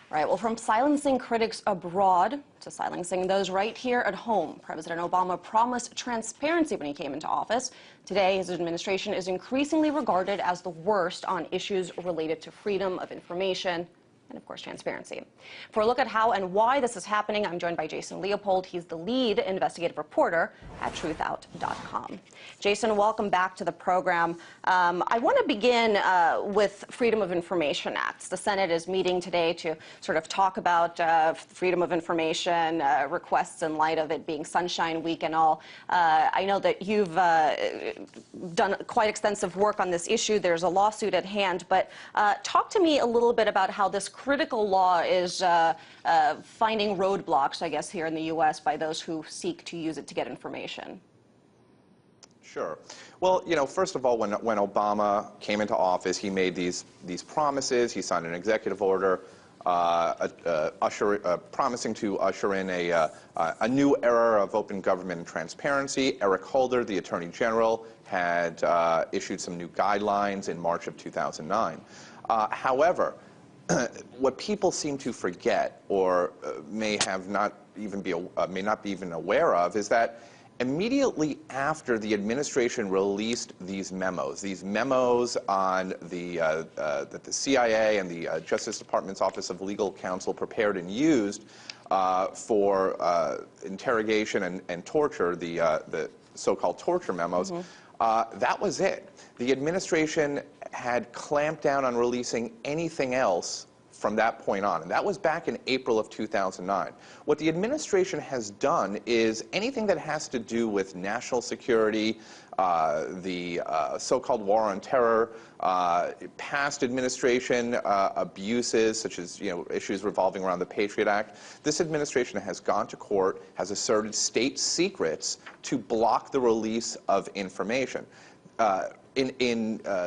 Right, well, from silencing critics abroad to silencing those right here at home, President Obama promised transparency when he came into office. Today, his administration is increasingly regarded as the worst on issues related to freedom of information and, of course, transparency. For a look at how and why this is happening, I'm joined by Jason Leopold. He's the lead investigative reporter at truthout.com. Jason, welcome back to the program. I want to begin with Freedom of Information Acts. The Senate is meeting today to sort of talk about freedom of information requests in light of it being Sunshine Week and all. I know that you've done quite extensive work on this issue. There's a lawsuit at hand, but talk to me a little bit about how this critical law is finding roadblocks, I guess, here in the U.S. by those who seek to use it to get information. Sure. Well, you know, first of all, when Obama came into office, he made these promises. He signed an executive order promising to usher in a new era of open government and transparency. Eric Holder, the Attorney General, had issued some new guidelines in March of 2009. However, what people seem to forget, or may not be even aware of, is that immediately after the administration released these memos on that the CIA and the Justice Department's Office of Legal Counsel prepared and used for interrogation and torture, the so-called torture memos, that was it. The administration had clamped down on releasing anything else from that point on, and that was back in April of 2009. What the administration has done is anything that has to do with national security, the so-called war on terror, past administration abuses, such as issues revolving around the Patriot Act. This administration has gone to court, has asserted state secrets to block the release of information.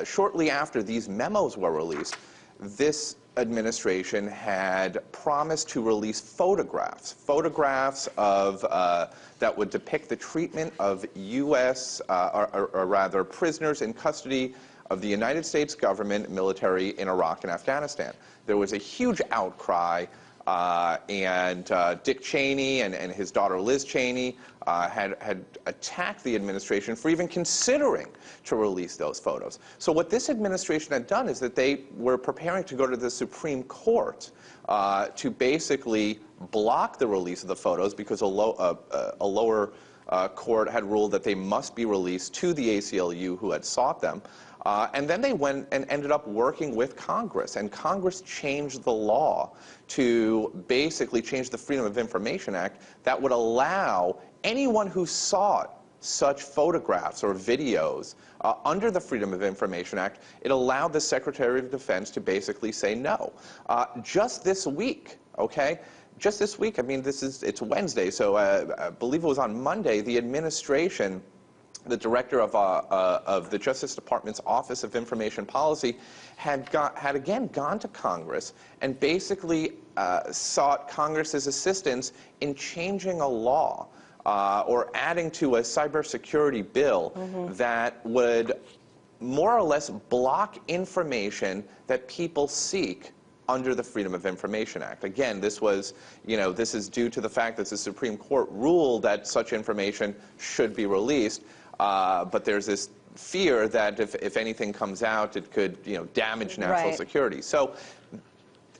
Shortly after these memos were released, this administration had promised to release photographs of that would depict the treatment of U.S. or rather prisoners in custody of the United States government military in Iraq and Afghanistan. There was a huge outcry, and Dick Cheney and his daughter Liz Cheney had attacked the administration for even considering to release those photos. So what this administration had done is that they were preparing to go to the Supreme Court to basically block the release of the photos because a lower court had ruled that they must be released to the ACLU who had sought them. And then they went and ended up working with Congress, and Congress changed the law to basically change the Freedom of Information Act that would allow anyone who sought such photographs or videos under the Freedom of Information Act. It allowed the Secretary of Defense to basically say no. Just this week, okay? Just this week, I mean, it's Wednesday, so I believe it was on Monday, the administration, the director of the Justice Department's Office of Information Policy had again gone to Congress and basically sought Congress's assistance in changing a law or adding to a cybersecurity bill that would more or less block information that people seek under the Freedom of Information Act. Again, this is due to the fact that the Supreme Court ruled that such information should be released. But there's this fear that if anything comes out, it could damage national security. So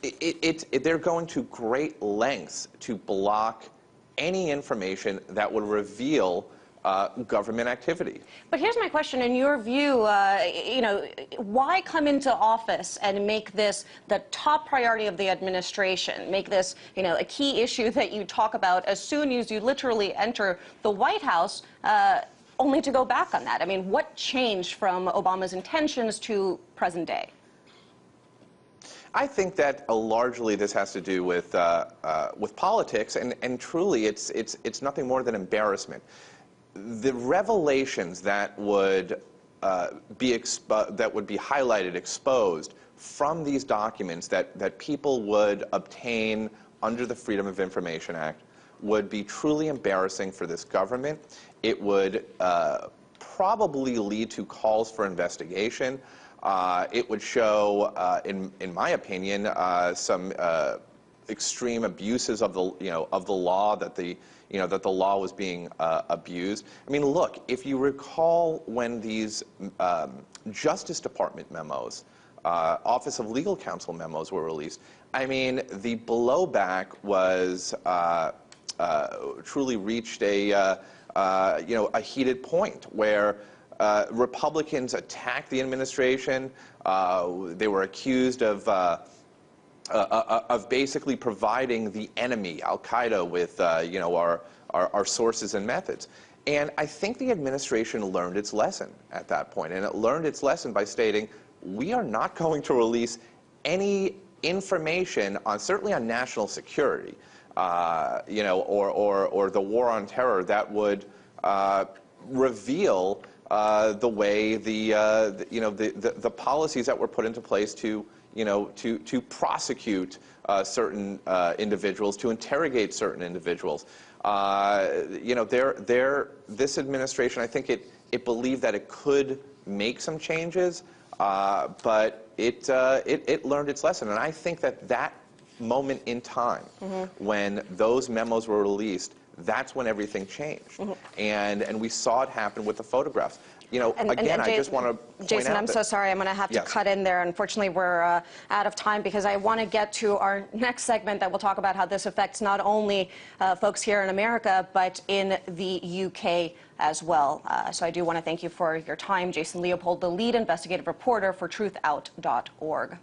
they're going to great lengths to block any information that would reveal government activity. But here's my question: in your view, why come into office and make this the top priority of the administration? Make this, a key issue that you talk about as soon as you literally enter the White House? Only to go back on that. I mean, what changed from Obama's intentions to present day? I think that largely this has to do with politics, and truly, it's nothing more than embarrassment. The revelations that would be highlighted, exposed from these documents that people would obtain under the Freedom of Information Act would be truly embarrassing for this government. It would probably lead to calls for investigation. It would show, in my opinion, some extreme abuses of the law, that that the law was being abused. I mean, look, if you recall when these Justice Department memos, Office of Legal Counsel memos were released, I mean, the blowback was truly reached a heated point where Republicans attacked the administration. They were accused of basically providing the enemy, Al-Qaeda, with our sources and methods. And I think the administration learned its lesson at that point, and it learned its lesson by stating, we are not going to release any information on, certainly on national security, or the war on terror that would reveal the way the policies that were put into place to prosecute certain individuals, to interrogate certain individuals. This administration, I think it believed that it could make some changes, but it learned its lesson, and I think that moment in time, when those memos were released, that's when everything changed, and we saw it happen with the photographs. I just want to point Jason, out I'm so sorry. I'm going to have to cut in there. Unfortunately, we're out of time because I want to get to our next segment that will talk about how this affects not only folks here in America, but in the UK as well. So I do want to thank you for your time. Jason Leopold, the lead investigative reporter for TruthOut.org.